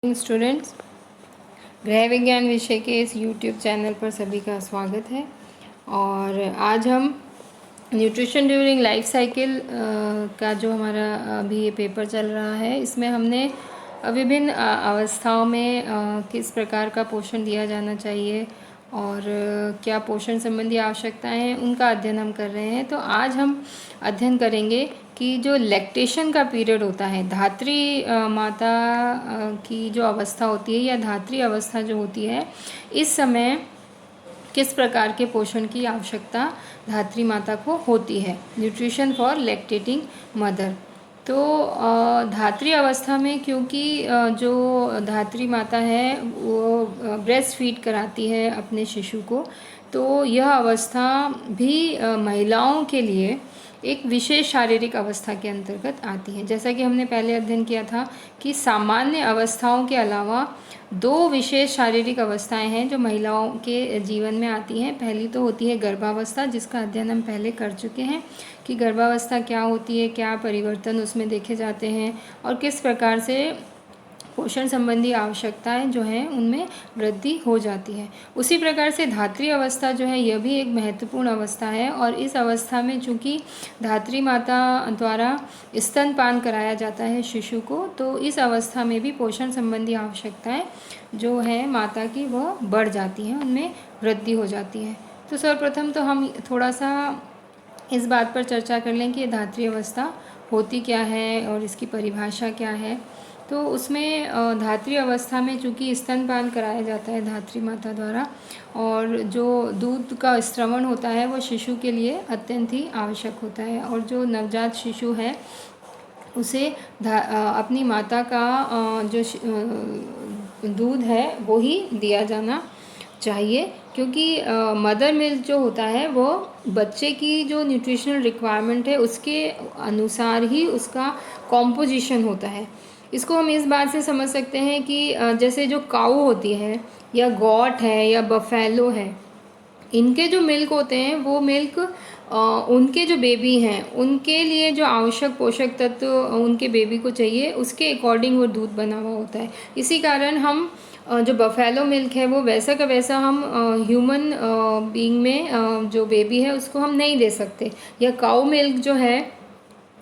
Students, गृह विज्ञान विषय के इस यूट्यूब चैनल पर सभी का स्वागत है। और आज हम न्यूट्रिशन ड्यूरिंग लाइफ साइकिल का जो हमारा अभी ये पेपर चल रहा है, इसमें हमने विभिन्न अवस्थाओं में किस प्रकार का पोषण दिया जाना चाहिए और क्या पोषण संबंधी आवश्यकताएं हैं, उनका अध्ययन हम कर रहे हैं। तो आज हम अध्ययन करेंगे कि जो लैक्टेशन का पीरियड होता है, धात्री माता की जो अवस्था होती है या धात्री अवस्था जो होती है, इस समय किस प्रकार के पोषण की आवश्यकता धात्री माता को होती है। Nutrition for lactating mother. तो धात्री अवस्था में क्योंकि जो धात्री माता है वो ब्रेस्ट फीड कराती है अपने शिशु को, तो यह अवस्था भी महिलाओं के लिए एक विशेष शारीरिक अवस्था के अंतर्गत आती है। जैसा कि हमने पहले अध्ययन किया था कि सामान्य अवस्थाओं के अलावा दो विशेष शारीरिक अवस्थाएं हैं जो महिलाओं के जीवन में आती हैं। पहली तो होती है गर्भावस्था, जिसका अध्ययन हम पहले कर चुके हैं कि गर्भावस्था क्या होती है, क्या परिवर्तन उसमें देखे जाते हैं और किस प्रकार से पोषण संबंधी आवश्यकताएं जो हैं उनमें वृद्धि हो जाती है। उसी प्रकार से धात्री अवस्था जो है, यह भी एक महत्वपूर्ण अवस्था है और इस अवस्था में चूँकि धात्री माता द्वारा स्तनपान कराया जाता है शिशु को, तो इस अवस्था में भी पोषण संबंधी आवश्यकताएं जो है माता की वह बढ़ जाती हैं, उनमें वृद्धि हो जाती है। तो सर्वप्रथम तो हम थोड़ा सा इस बात पर चर्चा कर लें कि ये धात्री अवस्था होती क्या है और इसकी परिभाषा क्या है। तो उसमें धात्री अवस्था में चूँकि स्तनपान कराया जाता है धात्री माता द्वारा और जो दूध का स्रवण होता है वो शिशु के लिए अत्यंत ही आवश्यक होता है और जो नवजात शिशु है उसे अपनी माता का जो दूध है वो ही दिया जाना चाहिए, क्योंकि मदर मिल्क जो होता है वो बच्चे की जो न्यूट्रिशनल रिक्वायरमेंट है उसके अनुसार ही उसका कॉम्पोजिशन होता है। इसको हम इस बात से समझ सकते हैं कि जैसे जो काऊ होती है या गॉट है या बफेलो है, इनके जो मिल्क होते हैं वो मिल्क उनके जो बेबी हैं उनके लिए जो आवश्यक पोषक तत्व उनके बेबी को चाहिए उसके अकॉर्डिंग वो दूध बना हुआ होता है। इसी कारण हम जो बफेलो मिल्क है वो वैसा का वैसा हम ह्यूमन बीइंग में जो बेबी है उसको हम नहीं दे सकते, या काऊ मिल्क जो है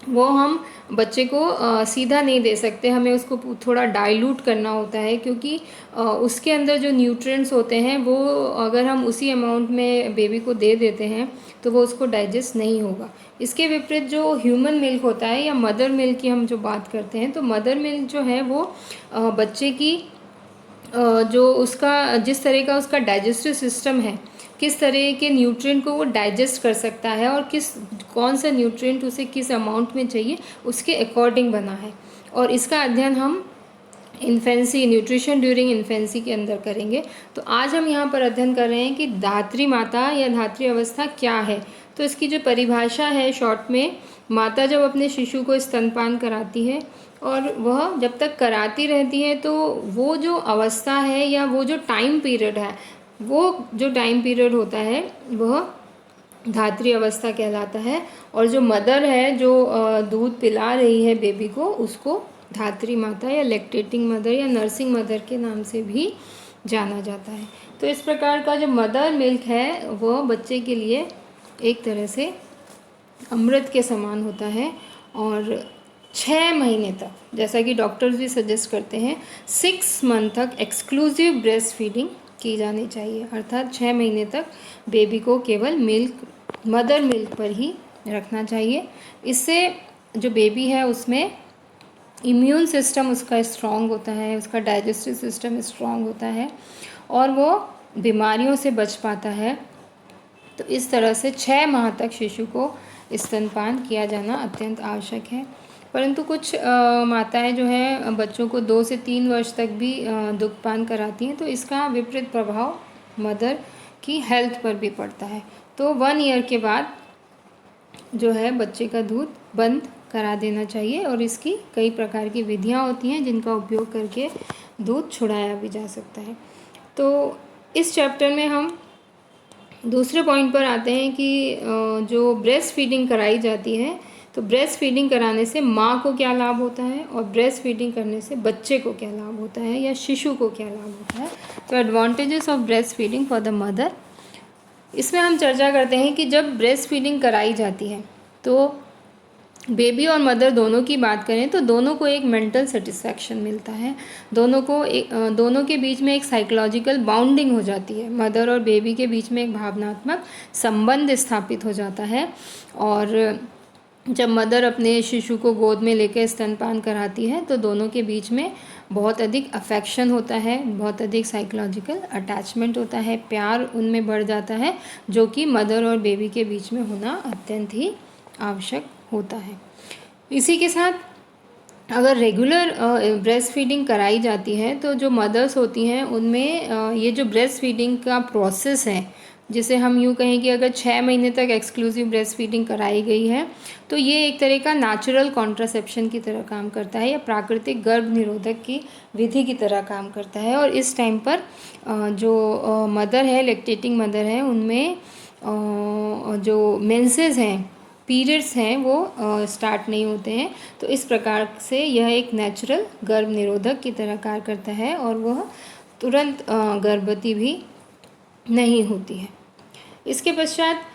वो हम बच्चे को सीधा नहीं दे सकते, हमें उसको थोड़ा डाइल्यूट करना होता है, क्योंकि उसके अंदर जो न्यूट्रिएंट्स होते हैं वो अगर हम उसी अमाउंट में बेबी को दे देते हैं तो वो उसको डाइजेस्ट नहीं होगा। इसके विपरीत जो ह्यूमन मिल्क होता है या मदर मिल्क की हम जो बात करते हैं, तो मदर मिल्क जो है वो बच्चे की जो उसका जिस तरह का उसका डाइजेस्टिव सिस्टम है, किस तरह के न्यूट्रिएंट को वो डाइजेस्ट कर सकता है और कौन सा न्यूट्रिएंट उसे किस अमाउंट में चाहिए उसके अकॉर्डिंग बना है। और इसका अध्ययन हम इन्फेंसी, न्यूट्रिशन ड्यूरिंग इन्फेंसी के अंदर करेंगे। तो आज हम यहाँ पर अध्ययन कर रहे हैं कि धात्री माता या धात्री अवस्था क्या है। तो इसकी जो परिभाषा है शॉर्ट में, माता जब अपने शिशु को स्तनपान कराती है और वह जब तक कराती रहती है तो वो जो अवस्था है या वो जो टाइम पीरियड है, वो जो टाइम पीरियड होता है वह धात्री अवस्था कहलाता है। और जो मदर है जो दूध पिला रही है बेबी को, उसको धात्री माता या लैक्टेटिंग मदर या नर्सिंग मदर के नाम से भी जाना जाता है। तो इस प्रकार का जो मदर मिल्क है वह बच्चे के लिए एक तरह से अमृत के समान होता है और 6 महीने तक, जैसा कि डॉक्टर्स भी सजेस्ट करते हैं, 6 मंथ तक एक्सक्लूसिव ब्रेस्ट फीडिंग की जानी चाहिए। अर्थात 6 महीने तक बेबी को केवल मिल्क, मदर मिल्क पर ही रखना चाहिए। इससे जो बेबी है उसमें इम्यून सिस्टम उसका स्ट्रॉन्ग होता है, उसका डाइजेस्टिव सिस्टम स्ट्रॉन्ग होता है और वो बीमारियों से बच पाता है। तो इस तरह से 6 माह तक शिशु को स्तनपान किया जाना अत्यंत आवश्यक है। परंतु कुछ माताएं जो हैं बच्चों को 2 से 3 वर्ष तक भी दुग्धपान कराती हैं, तो इसका विपरीत प्रभाव मदर की हेल्थ पर भी पड़ता है। तो 1 ईयर के बाद जो है बच्चे का दूध बंद करा देना चाहिए और इसकी कई प्रकार की विधियां होती हैं जिनका उपयोग करके दूध छुड़ाया भी जा सकता है। तो इस चैप्टर में हम दूसरे पॉइंट पर आते हैं कि जो ब्रेस्ट फीडिंग कराई जाती है तो तो ब्रेस्ट फीडिंग कराने से माँ को क्या लाभ होता है और ब्रेस्ट फीडिंग करने से बच्चे को क्या लाभ होता है या शिशु को क्या लाभ होता है। तो advantages of breast feeding for the mother, इसमें हम चर्चा करते हैं कि जब ब्रेस्ट फीडिंग कराई जाती है तो बेबी और मदर दोनों की बात करें तो दोनों को एक मेंटल सेटिस्फैक्शन मिलता है, दोनों के बीच में एक साइकोलॉजिकल बाउंडिंग हो जाती है, मदर और बेबी के बीच में एक भावनात्मक संबंध स्थापित हो जाता है। और जब मदर अपने शिशु को गोद में लेकर स्तनपान कराती है तो दोनों के बीच में बहुत अधिक अफेक्शन होता है, बहुत अधिक साइकोलॉजिकल अटैचमेंट होता है, प्यार उनमें बढ़ जाता है, जो कि मदर और बेबी के बीच में होना अत्यंत ही आवश्यक होता है। इसी के साथ अगर रेगुलर ब्रेस्ट फीडिंग कराई जाती है तो जो मदर्स होती हैं उनमें ये जो ब्रेस्ट फीडिंग का प्रोसेस है, जिसे हम यूँ कहें कि अगर 6 महीने तक एक्सक्लूसिव ब्रेस्ट फीडिंग कराई गई है तो ये एक तरह का नेचुरल कॉन्ट्रासेप्शन की तरह काम करता है या प्राकृतिक गर्भ निरोधक की विधि की तरह काम करता है। और इस टाइम पर जो मदर है, लैक्टेटिंग मदर है, उनमें जो मेंसेस हैं, पीरियड्स हैं, वो स्टार्ट नहीं होते हैं। तो इस प्रकार से यह एक नेचुरल गर्भ निरोधक की तरह कार्य करता है और वह तुरंत गर्भवती भी नहीं होती है। इसके पश्चात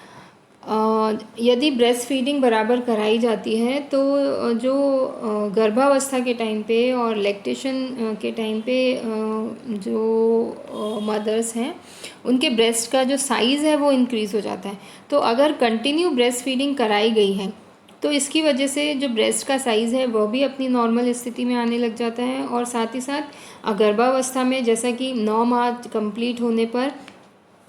यदि ब्रेस्ट फीडिंग बराबर कराई जाती है तो जो गर्भावस्था के टाइम पे और लैक्टेशन के टाइम पे जो मदर्स हैं उनके ब्रेस्ट का जो साइज़ है वो इंक्रीज़ हो जाता है। तो अगर कंटिन्यू ब्रेस्ट फीडिंग कराई गई है तो इसकी वजह से जो ब्रेस्ट का साइज़ है वह भी अपनी नॉर्मल स्थिति में आने लग जाता है। और साथ ही साथ गर्भावस्था में जैसा कि 9 माह कंप्लीट होने पर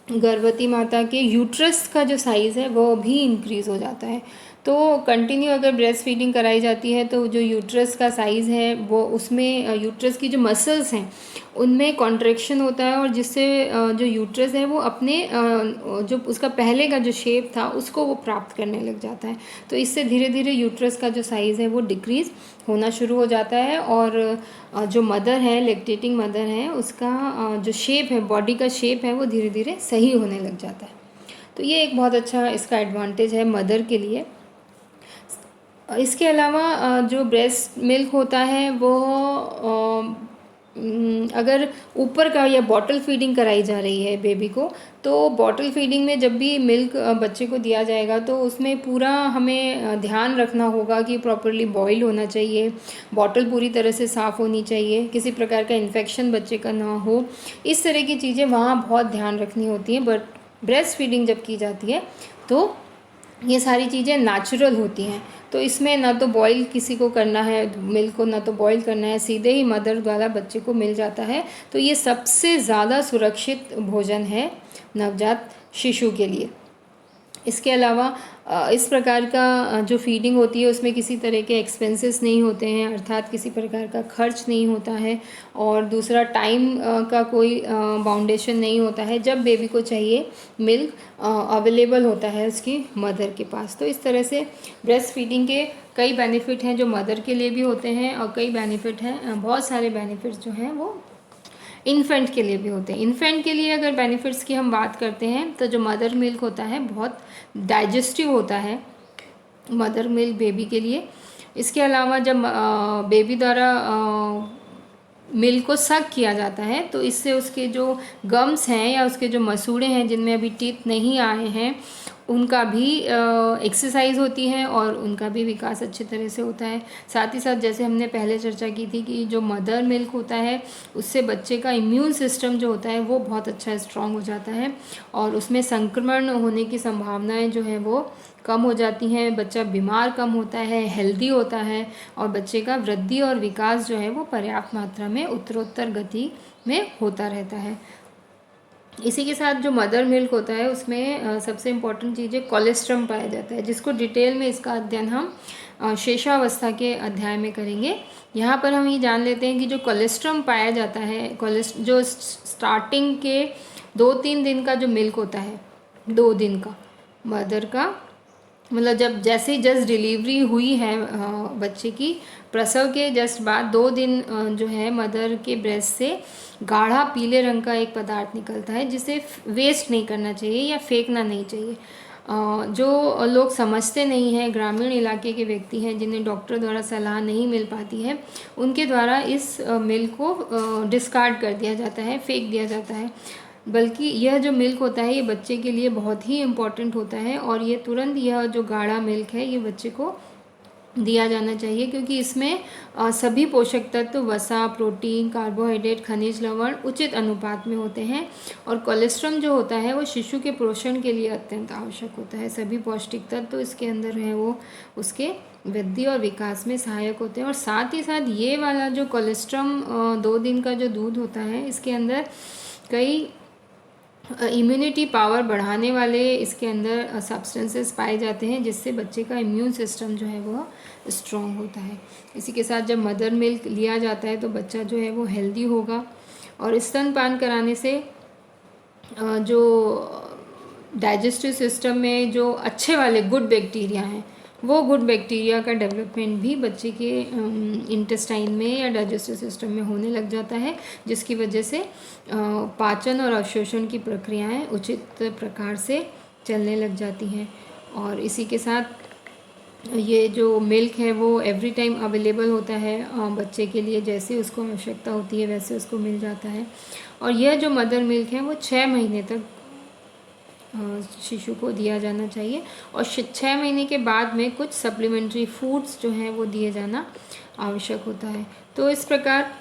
गर्भवती माता के यूट्रस का जो साइज़ है वो भी इंक्रीज़ हो जाता है। तो कंटिन्यू अगर ब्रेस्ट फीडिंग कराई जाती है तो जो यूट्रस का साइज़ है वो उसमें यूट्रस की जो मसल्स हैं उनमें कॉन्ट्रैक्शन होता है और जिससे जो यूट्रस है वो अपने जो उसका पहले का जो शेप था उसको वो प्राप्त करने लग जाता है। तो इससे धीरे धीरे यूट्रस का जो साइज़ है वो डिक्रीज़ होना शुरू हो जाता है और जो मदर है, लैक्टेटिंग मदर है, उसका जो शेप है, बॉडी का शेप है, वो धीरे धीरे सही होने लग जाता है। तो ये एक बहुत अच्छा इसका एडवांटेज है मदर के लिए। इसके अलावा जो ब्रेस्ट मिल्क होता है वो अगर ऊपर का या बॉटल फीडिंग कराई जा रही है बेबी को, तो बॉटल फीडिंग में जब भी मिल्क बच्चे को दिया जाएगा तो उसमें पूरा हमें ध्यान रखना होगा कि प्रॉपरली बॉईल होना चाहिए, बॉटल पूरी तरह से साफ़ होनी चाहिए, किसी प्रकार का इन्फेक्शन बच्चे का ना हो, इस तरह की चीज़ें वहाँ बहुत ध्यान रखनी होती हैं। बट ब्रेस्ट फीडिंग जब की जाती है तो ये सारी चीज़ें नेचुरल होती हैं। तो इसमें ना तो बॉईल किसी को करना है मिल्क को, ना तो बॉईल करना है, सीधे ही मदर द्वारा बच्चे को मिल जाता है। तो ये सबसे ज़्यादा सुरक्षित भोजन है नवजात शिशु के लिए। इसके अलावा इस प्रकार का जो फीडिंग होती है उसमें किसी तरह के एक्सपेंसेस नहीं होते हैं, अर्थात किसी प्रकार का खर्च नहीं होता है। और दूसरा टाइम का कोई बाउंडेशन नहीं होता है। जब बेबी को चाहिए मिल्क अवेलेबल होता है उसकी मदर के पास। तो इस तरह से ब्रेस्ट फीडिंग के कई बेनिफिट हैं जो मदर के लिए भी होते हैं और कई बेनिफिट हैं, बहुत सारे बेनिफिट्स जो हैं वो इन्फेंट के लिए भी होते हैं। इन्फेंट के लिए अगर बेनिफिट्स की हम बात करते हैं तो जो मदर मिल्क होता है बहुत डाइजेस्टिव होता है मदर मिल्क बेबी के लिए। इसके अलावा जब बेबी द्वारा मिल्क को सक किया जाता है तो इससे उसके जो गम्स हैं या उसके जो मसूड़े हैं जिनमें अभी टीथ नहीं आए हैं उनका भी एक्सरसाइज होती है और उनका भी विकास अच्छी तरह से होता है। साथ ही साथ जैसे हमने पहले चर्चा की थी कि जो मदर मिल्क होता है उससे बच्चे का इम्यून सिस्टम जो होता है वो बहुत अच्छा स्ट्रॉन्ग हो जाता है और उसमें संक्रमण होने की संभावनाएं जो है वो कम हो जाती हैं, बच्चा बीमार कम होता है, हेल्दी होता है और बच्चे का वृद्धि और विकास जो है वो पर्याप्त मात्रा में उत्तरोत्तर गति में होता रहता है। इसी के साथ जो मदर मिल्क होता है उसमें सबसे इम्पॉर्टेंट चीज़ है कोलेस्ट्रम पाया जाता है, जिसको डिटेल में इसका अध्ययन हम शेषावस्था के अध्याय में करेंगे। यहाँ पर हम ये जान लेते हैं कि जो कोलेस्ट्रम पाया जाता है, जो स्टार्टिंग के 2-3 दिन का जो मिल्क होता है, 2 दिन का मदर का, मतलब जब जैसे ही जस्ट डिलीवरी हुई है बच्चे की, प्रसव के जस्ट बाद 2 दिन जो है मदर के ब्रेस्ट से गाढ़ा पीले रंग का एक पदार्थ निकलता है जिसे वेस्ट नहीं करना चाहिए या फेंकना नहीं चाहिए। जो लोग समझते नहीं हैं, ग्रामीण इलाके के व्यक्ति हैं जिन्हें डॉक्टर द्वारा सलाह नहीं मिल पाती है, उनके द्वारा इस मिल्क को डिस्कार्ड कर दिया जाता है, फेंक दिया जाता है। बल्कि यह जो मिल्क होता है ये बच्चे के लिए बहुत ही इम्पॉर्टेंट होता है, और ये तुरंत यह जो गाढ़ा मिल्क है ये बच्चे को दिया जाना चाहिए, क्योंकि इसमें सभी पोषक तत्व, वसा, प्रोटीन, कार्बोहाइड्रेट, खनिज, लवण उचित अनुपात में होते हैं। और कोलेस्ट्रॉल जो होता है वो शिशु के पोषण के लिए अत्यंत आवश्यक होता है। सभी पौष्टिक तत्व इसके अंदर हैं वो उसके वृद्धि और विकास में सहायक होते हैं। और साथ ही साथ ये वाला जो कोलेस्ट्रॉल 2 दिन का जो दूध होता है इसके अंदर कई इम्यूनिटी पावर बढ़ाने वाले इसके अंदर सब्सटेंसेस पाए जाते हैं, जिससे बच्चे का इम्यून सिस्टम जो है वो स्ट्रॉन्ग होता है। इसी के साथ जब मदर मिल्क लिया जाता है तो बच्चा जो है वो हेल्दी होगा। और स्तनपान कराने से जो डाइजेस्टिव सिस्टम में जो अच्छे वाले गुड बैक्टीरिया हैं, वो गुड बैक्टीरिया का डेवलपमेंट भी बच्चे के इंटेस्टाइन में या डाइजेस्टिव सिस्टम में होने लग जाता है, जिसकी वजह से पाचन और अवशोषण की प्रक्रियाएं उचित प्रकार से चलने लग जाती हैं। और इसी के साथ ये जो मिल्क है वो एवरी टाइम अवेलेबल होता है बच्चे के लिए, जैसे उसको आवश्यकता होती है वैसे उसको मिल जाता है। और यह जो मदर मिल्क है वो 6 महीने तक शिशु को दिया जाना चाहिए। और 6 महीने के बाद में कुछ सप्लीमेंट्री फूड्स जो हैं वो दिए जाना आवश्यक होता है। तो इस प्रकार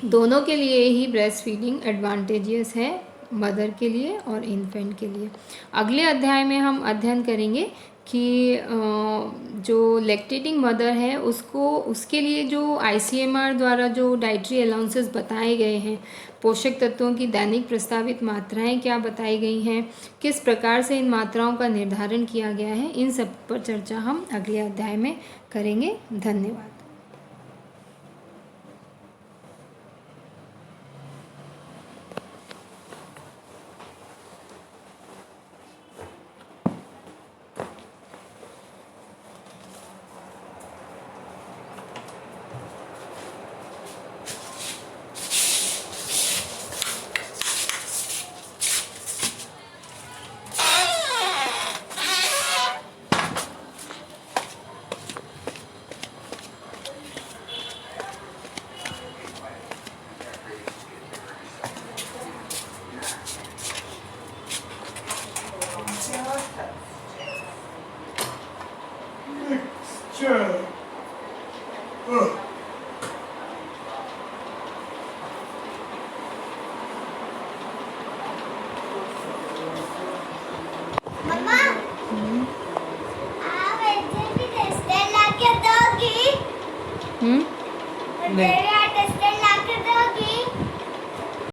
दोनों के लिए ही ब्रेस्ट फीडिंग एडवांटेजियस है, मदर के लिए और इन्फेंट के लिए। अगले अध्याय में हम अध्ययन करेंगे कि जो लैक्टेटिंग मदर है उसके लिए जो ICMR द्वारा जो डाइटरी अलाउंसेस बताए गए हैं, पोषक तत्वों की दैनिक प्रस्तावित मात्राएं क्या बताई गई हैं, किस प्रकार से इन मात्राओं का निर्धारण किया गया है, इन सब पर चर्चा हम अगले अध्याय में करेंगे। धन्यवाद। Sure. मम्मा आप ऐसे भी टेस्ट लाके दोगी? नहीं